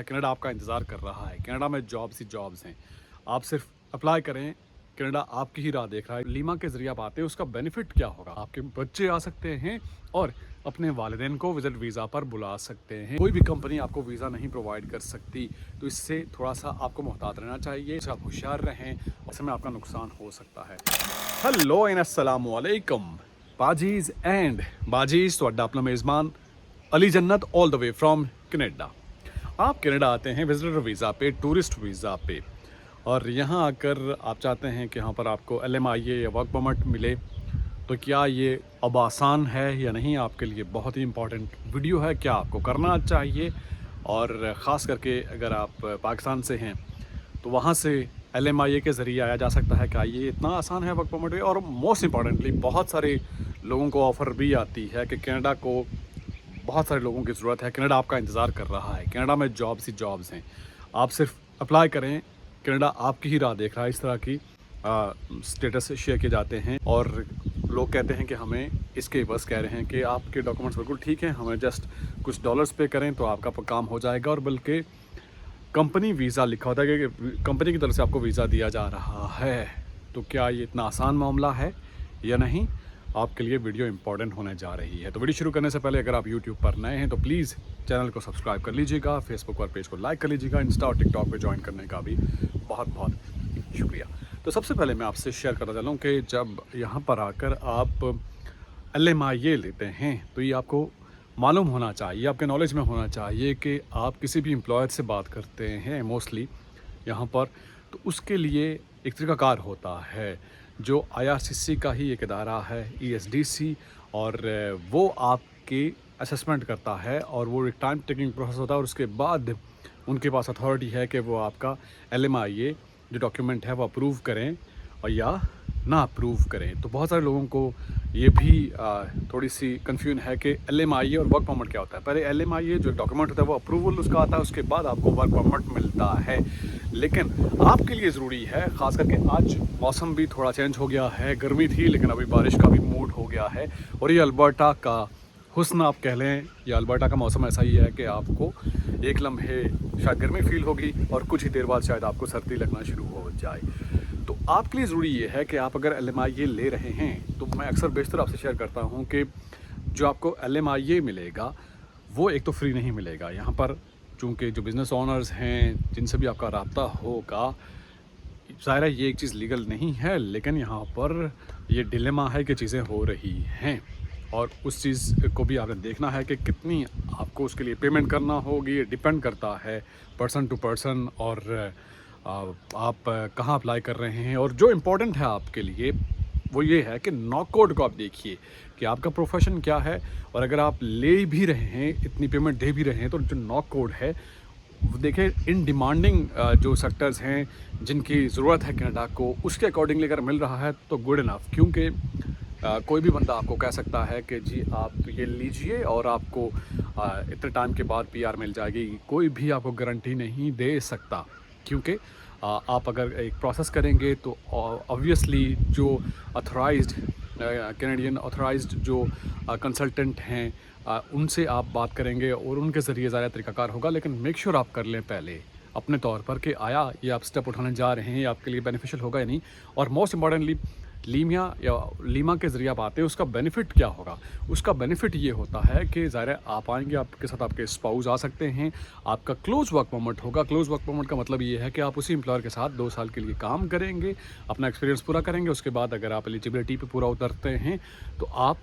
Canada आपका इंतज़ार कर रहा है। कनाडा में जॉब्स ही जॉब्स हैं। आप सिर्फ अप्लाई करें, कनाडा आपकी ही राह देख रहा है। लीमा के ज़रिए आप आते हैं, उसका बेनिफिट क्या होगा? आपके बच्चे आ सकते हैं और अपने वालिदैन को विज़िट वीज़ा पर बुला सकते हैं। कोई भी कंपनी आपको वीज़ा नहीं प्रोवाइड कर सकती, तो इससे थोड़ा-सा आपको मुहतात रहना चाहिए। इससे आप होशियार रहें, ऐसे में आपका नुकसान हो सकता है। हेलो एंड अस्सलामु अलैकुम बाजीज़ एंड बाजीज़, ਤੁਹਾਡਾ अपना मेज़बान अली जन्नत all the way from Canada. आप कनाडा आते हैं विजिटर वीज़ा पे, टूरिस्ट वीज़ा पे, और यहाँ आकर आप चाहते हैं कि यहाँ पर आपको LMIA या वर्क परमिट मिले, तो क्या ये अब आसान है या नहीं? आपके लिए बहुत ही इम्पॉर्टेंट वीडियो है, क्या आपको करना चाहिए। और ख़ास करके अगर आप पाकिस्तान से हैं तो वहाँ से LMIA के ज़रिए आया जा सकता है। क्या ये इतना आसान है वर्क परमिट? और मोस्ट इम्पॉर्टेंटली बहुत सारे लोगों को ऑफ़र भी आती है कि कनाडा को बहुत सारे लोगों की ज़रूरत है, कनाडा आपका इंतज़ार कर रहा है। कनाडा में जॉब्स ही जॉब्स हैं। आप सिर्फ अप्लाई करें, कनाडा आपकी ही राह देख रहा है। इस तरह की स्टेटस शेयर किए जाते हैं और लोग कहते हैं कि हमें इसके बस कह रहे हैं कि आपके डॉक्यूमेंट्स बिल्कुल ठीक हैं, हमें जस्ट कुछ डॉलर्स पे करें तो आपका काम हो जाएगा। और बल्कि कंपनी वीज़ा लिखा होता है कि कंपनी की तरफ से आपको वीज़ा दिया जा रहा है। तो क्या ये इतना आसान मामला है या नहीं? आपके लिए वीडियो इंपॉर्टेंट होने जा रही है। तो वीडियो शुरू करने से पहले अगर आप यूट्यूब पर नए हैं तो प्लीज़ चैनल को सब्सक्राइब कर लीजिएगा, फेसबुक पर पेज को लाइक कर लीजिएगा, इंस्टा और टिकटॉक पे ज्वाइन करने का भी बहुत बहुत शुक्रिया। तो सबसे पहले मैं आपसे शेयर करना चाहता हूँ कि जब यहाँ पर आकर आप LMIA लेते हैं तो ये आपको मालूम होना चाहिए, आपके नॉलेज में होना चाहिए कि आप किसी भी एम्प्लॉयर से बात करते हैं मोस्टली यहाँ पर, तो उसके लिए एक तरीक़ाकार होता है जो IRCC का ही एक इदारा है, ESDC, और वो आपकी असेसमेंट करता है और वो एक टाइम टेकिंग प्रोसेस होता है। और उसके बाद उनके पास अथॉरिटी है कि वो आपका LMIA जो डॉक्यूमेंट है वो अप्रूव करें और या ना अप्रूव करें। तो बहुत सारे लोगों को ये भी थोड़ी सी कन्फ्यूजन है कि LMIA और वर्क परमिट क्या होता है। पहले LMIA जो डॉक्यूमेंट होता है वो अप्रूवल उसका आता है, उसके बाद आपको वर्क परमिट मिलता है। लेकिन आपके लिए ज़रूरी है, ख़ास करके आज मौसम भी थोड़ा चेंज हो गया है, गर्मी थी लेकिन अभी बारिश का भी मूड हो गया है। और ये अल्बर्टा का हुस्न आप कह लें, या अल्बर्टा का मौसम ऐसा ही है कि आपको एक लम्हे शायद गर्मी फील होगी और कुछ ही देर बाद शायद आपको सर्दी लगना शुरू हो जाए। तो आपके लिए ज़रूरी ये है कि आप अगर LMIA ले रहे हैं तो मैं अक्सर बेशतर आपसे शेयर करता हूँ कि जो आपको LMIA मिलेगा वो एक तो फ्री नहीं मिलेगा। यहाँ पर चूँकि जो बिज़नेस ओनर्स हैं जिनसे भी आपका रब्ता होगा, ज़ाहिर है ये एक चीज़ लीगल नहीं है, लेकिन यहाँ पर ये डिलेमा है कि चीज़ें हो रही हैं और उस चीज़ को भी आपने देखना है कि कितनी आपको उसके लिए पेमेंट करना होगी। ये डिपेंड करता है पर्सन टू पर्सन और आप कहाँ अप्लाई कर रहे हैं। और जो इम्पोर्टेंट है आपके लिए वो ये है कि नॉक कोड को आप देखिए कि आपका प्रोफेशन क्या है, और अगर आप ले भी रहे हैं, इतनी पेमेंट दे भी रहे हैं, तो जो नॉक कोड है वो देखें। इन डिमांडिंग जो सेक्टर्स हैं जिनकी ज़रूरत है कनाडा को, उसके अकॉर्डिंगली अगर मिल रहा है तो गुड इनफ। क्योंकि कोई भी बंदा आपको कह सकता है कि जी आप ये लीजिए और आपको इतने टाइम के बाद PR मिल जाएगी, कोई भी आपको गारंटी नहीं दे सकता। क्योंकि आप अगर एक प्रोसेस करेंगे तो ऑब्वियसली जो अथॉराइज्ड कैनेडियन अथॉराइज्ड जो कंसल्टेंट हैं उनसे आप बात करेंगे और उनके ज़रिए ज़्यादा तरीक़ाकार होगा। लेकिन मेक श्योर आप कर लें पहले अपने तौर पर कि आया ये आप स्टेप उठाने जा रहे हैं, ये आपके लिए बेनिफिशियल होगा या नहीं। और मोस्ट इम्पॉर्टेंटली लीमा के ज़रिए आप आते हैं, उसका बेनिफिट क्या होगा? उसका बेनिफिट ये होता है कि ज़ाहिर है आप आएंगे, आपके साथ आपके स्पाउस आ सकते हैं, आपका क्लोज वर्क परमिट होगा। क्लोज वर्क परमिट का मतलब ये है कि आप उसी एम्प्लॉयर के साथ 2 साल के लिए काम करेंगे, अपना एक्सपीरियंस पूरा करेंगे। उसके बाद अगर आप एलिजिबिलिटी पे पूरा उतरते हैं तो आप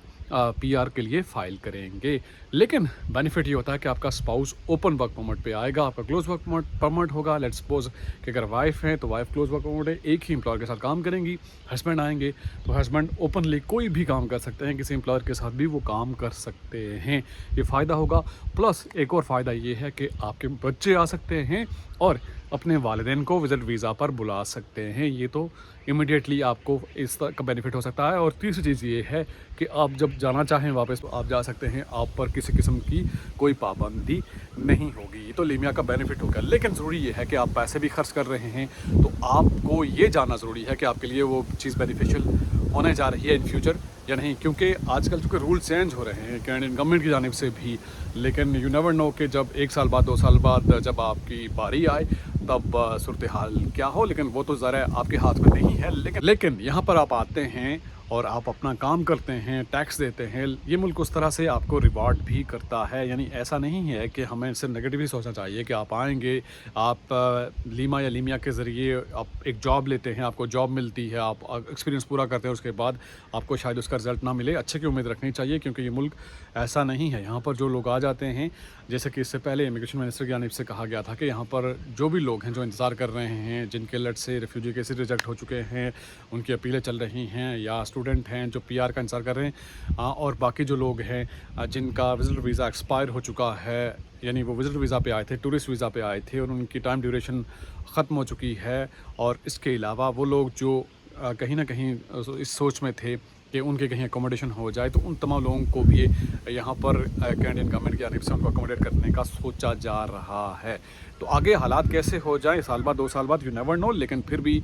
PR के लिए फ़ाइल करेंगे। लेकिन बेनिफिट ये होता है कि आपका स्पाउस ओपन वर्क परमिट पे आएगा, आपका क्लोज वर्क परमिट होगा। लेट्स सपोज कि अगर वाइफ है तो वाइफ क्लोज वर्क परमिट है, एक ही एम्प्लॉयर के साथ काम करेंगी। हस्बैंड आएंगे तो हस्बैंड ओपनली कोई भी काम कर सकते हैं, किसी एम्प्लॉयर के साथ भी वो काम कर सकते हैं। ये फ़ायदा होगा। प्लस एक और फ़ायदा ये है कि आपके बच्चे आ सकते हैं और अपने वालिदैन को विज़िट वीज़ा पर बुला सकते हैं। ये तो इमीडिएटली आपको इस तरह का बेनिफिट हो सकता है। और तीसरी चीज़ ये है कि आप जब जाना चाहें वापस तो आप जा सकते हैं, आप पर किसी किस्म की कोई पाबंदी नहीं होगी। ये तो लीमिया का बेनिफिट होगा। लेकिन ज़रूरी ये है कि आप पैसे भी खर्च कर रहे हैं तो आपको ये जानना ज़रूरी है कि आपके लिए वो चीज़ बेनिफिशियल होने जा रही है इन फ्यूचर या नहीं, क्योंकि आजकल चूँकि रूल चेंज हो रहे हैं कैनेडियन गवर्नमेंट की जानिब से भी। लेकिन यू नेवर नो कि जब 1 साल बाद 2 साल बाद जब आपकी बारी आए तब सूरत हाल क्या हो, लेकिन वो तो ज़रा आपके हाथ में नहीं है। लेकिन यहाँ पर आप आते हैं और आप अपना काम करते हैं, टैक्स देते हैं, ये मुल्क उस तरह से आपको रिवॉर्ड भी करता है। यानी ऐसा नहीं है कि हमें सिर्फ नेगेटिव ही सोचना चाहिए कि आप आएंगे, आप लीमा या लीमिया के ज़रिए आप एक जॉब लेते हैं, आपको जॉब मिलती है, आप एक्सपीरियंस पूरा करते हैं, उसके बाद आपको शायद उसका रिज़ल्ट ना मिले। अच्छे की उम्मीद रखनी चाहिए, क्योंकि ये मुल्क ऐसा नहीं है। यहाँ पर जो लोग आ जाते हैं, जैसे कि इससे पहले इमिग्रेशन मिनिस्टर की जानिब से कहा गया था कि यहाँ पर जो भी लोग हैं जो इंतज़ार कर रहे हैं, जिनके लट से रिफ्यूजी केसेस रिजेक्ट हो चुके हैं, उनकी अपीलें चल रही हैं, या स्टूडेंट हैं जो PR का इंतज़ार कर रहे हैं, और बाकी जो लोग हैं जिनका विजिटर वीज़ा एक्सपायर हो चुका है, यानी वो विजिटर वीज़ा पे आए थे, टूरिस्ट वीज़ा पे आए थे और उनकी टाइम ड्यूरेशन ख़त्म हो चुकी है। और इसके अलावा वो लोग जो कहीं ना कहीं इस सोच में थे कि उनके कहीं अकोमोडेशन हो जाए, तो उन तमाम लोगों को भी यहाँ पर कैनेडियन गवर्नमेंट की जानिब से उनको अकोमोडेट करने का सोचा जा रहा है। तो आगे हालात कैसे हो जाए, साल बाद 2 साल बाद, यू नेवर नो, लेकिन फिर भी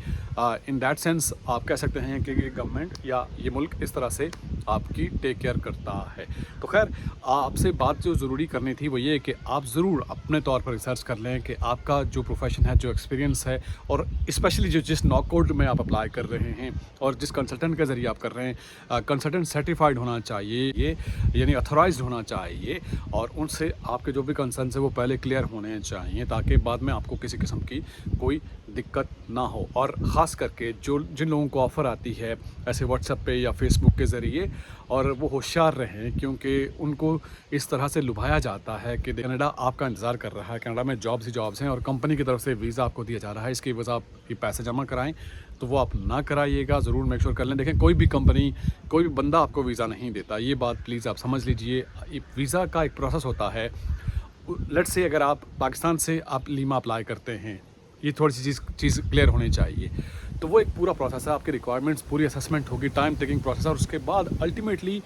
इन दैट सेंस आप कह सकते हैं कि गवर्नमेंट या ये मुल्क इस तरह से आपकी टेक केयर करता है। तो खैर, आपसे बात जो ज़रूरी करनी थी वो ये कि आप ज़रूर अपने तौर पर रिसर्च कर लें कि आपका जो प्रोफेशन है, जो एक्सपीरियंस है, और स्पेशली जिस नॉक कोड में आप अप्लाई कर रहे हैं और जिस कंसल्टेंट के ज़रिए आप कर रहे हैं, कंसल्टेंट सर्टिफाइड होना चाहिए, ये यानी अथोराइज्ड होना चाहिए, और उनसे आपके जो भी कंसर्न्स है वो पहले क्लियर होने चाहिए, ताकि बाद में आपको किसी किस्म की कोई दिक्कत ना हो। और ख़ास करके जिन लोगों को ऑफ़र आती है ऐसे व्हाट्सएप पे या फेसबुक के ज़रिए, और वो होशियार रहें, क्योंकि उनको इस तरह से लुभाया जाता है कि कनाडा आपका इंतज़ार कर रहा है, कनाडा में जॉब्स ही जॉब्स हैं और कंपनी की तरफ से वीज़ा आपको दिया जा रहा है, इसकी वजह आप ये पैसे जमा कराएं, तो वो आप ना कराइएगा। ज़रूर मेक श्योर कर लें। देखें, कोई भी कंपनी, कोई भी बंदा आपको वीज़ा नहीं देता, ये बात प्लीज़ आप समझ लीजिए। वीज़ा का एक प्रोसेस होता है। लेट्स से अगर आप पाकिस्तान से आप लीमा अप्लाई करते हैं, ये थोड़ी सी चीज़ क्लियर होनी चाहिए। तो वो एक पूरा प्रोसेस है, आपकी रिक्वायरमेंट्स पूरी असेसमेंट होगी, टाइम टेकिंग प्रोसेस है, और उसके बाद ultimately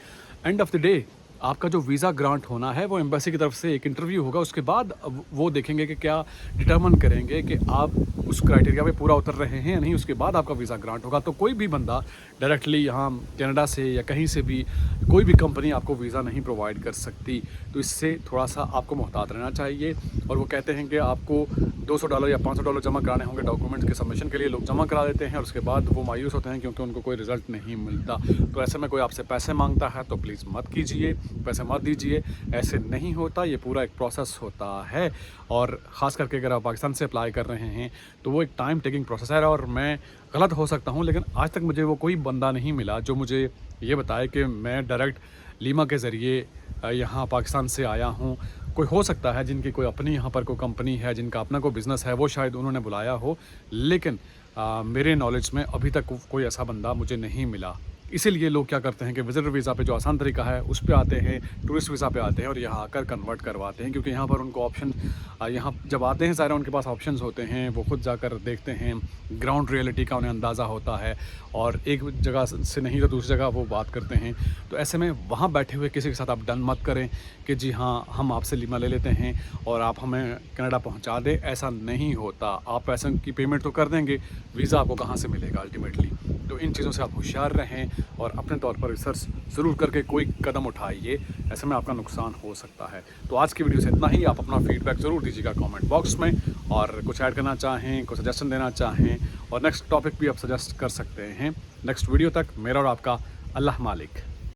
end of the day आपका जो वीज़ा ग्रांट होना है वो एम्बेसी की तरफ से एक इंटरव्यू होगा। उसके बाद वो देखेंगे कि क्या डिटर्मन करेंगे कि आप उस क्राइटेरिया पे पूरा उतर रहे हैं या नहीं, उसके बाद आपका वीज़ा ग्रांट होगा। तो कोई भी बंदा डायरेक्टली यहाँ कनाडा से या कहीं से भी, कोई भी कंपनी आपको वीज़ा नहीं प्रोवाइड कर सकती। तो इससे थोड़ा सा आपको मुहतात रहना चाहिए। और वो कहते हैं कि आपको $200 या $500 जमा कराने होंगे डॉक्यूमेंट्स के सबमिशन के लिए। लोग जमा करा देते हैं और उसके बाद वो मायूस होते हैं क्योंकि उनको कोई रिज़ल्ट नहीं मिलता। तो ऐसे में कोई आपसे पैसे मांगता है तो प्लीज़ मत कीजिए, पैसे मत दीजिए, ऐसे नहीं होता। ये पूरा एक प्रोसेस होता है, और ख़ास करके अगर आप पाकिस्तान से अप्लाई कर रहे हैं तो वो एक टाइम टेकिंग प्रोसेस है। और मैं गलत हो सकता हूँ, लेकिन आज तक मुझे वो कोई बंदा नहीं मिला जो मुझे ये बताए कि मैं डायरेक्ट लीमा के ज़रिए यहाँ पाकिस्तान से आया हूँ। कोई हो सकता है जिनकी कोई अपनी यहाँ पर कोई कंपनी है, जिनका अपना कोई बिज़नेस है, वो शायद उन्होंने बुलाया हो, लेकिन मेरे नॉलेज में अभी तक कोई ऐसा बंदा मुझे नहीं मिला। इसीलिए लोग क्या करते हैं कि विजिटर वीज़ा पे जो आसान तरीका है उस पे आते हैं, टूरिस्ट वीज़ा पे आते हैं और यहाँ आकर कन्वर्ट करवाते हैं, क्योंकि यहाँ पर उनको ऑप्शन, यहाँ जब आते हैं सारे उनके पास ऑप्शंस होते हैं, वो खुद जाकर देखते हैं, ग्राउंड रियलिटी का उन्हें अंदाज़ा होता है, और एक जगह से नहीं तो दूसरी जगह वो बात करते हैं। तो ऐसे में वहाँ बैठे हुए किसी के साथ आप डन मत करें कि जी हाँ हम आपसे लीमा ले लेते हैं और आप हमें कनाडा पहुँचा दें। ऐसा नहीं होता। आप पैसों की पेमेंट तो कर देंगे, वीज़ा आपको कहाँ से मिलेगा अल्टीमेटली। तो इन चीज़ों से आप होशियार रहें और अपने तौर पर रिसर्च ज़रूर करके कोई कदम उठाइए, ऐसे में आपका नुकसान हो सकता है। तो आज की वीडियो से इतना ही। आप अपना फीडबैक ज़रूर दीजिएगा कमेंट बॉक्स में, और कुछ ऐड करना चाहें, कुछ सजेशन देना चाहें, और नेक्स्ट टॉपिक भी आप सजेस्ट कर सकते हैं। नेक्स्ट वीडियो तक मेरा और आपका अल्लाह मालिक।